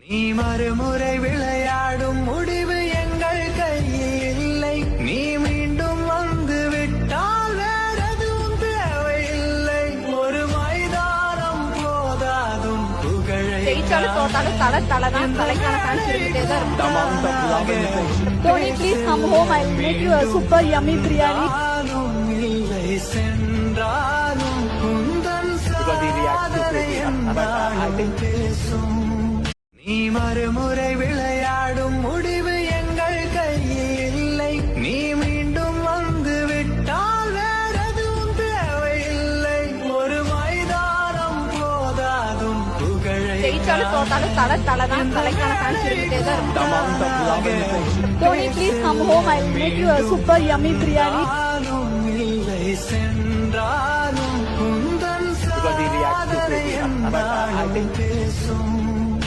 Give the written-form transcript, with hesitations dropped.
நீ மறுமுறை விளையாடும் முடிவு எங்கள் கையில் இல்லை. நீ மீண்டும் வந்து விட்டால் வேற எதுவும் தேவையில்லை. ஒரு மைதானம் போதாதும் புகழை ஜெயிச்சாலும் தோத்தாலும் தலைதான் தலைக்கான ஃபேன்ஸ் இருந்துட்டே தான் இருக்கும். Tony, please come home. I'll make you a super yummy biryani. இல்லை சென்றாலும் குந்தன் சாதனை என்னாலும் பேசும். நீ மறுமுறை விளையாடும் முடிவு எங்கள் கையில் இல்லை. நீ மீண்டும் வந்து விட்டால் வேற எதுவும் தேவையில்லை. ஒரு மைதானம் போதாதும் புகழை ஜெயிச்சாலும் தோத்தாலும் தலைதான் தலைக்கான ஃபேன்ஸ் இருந்துட்டே தான் இருக்கும். Tony, please come home. I'll make you a super yummy biryani. இல்லை சென்றாலும் குந்தன் சாதனை என்னாலும் பேசும்.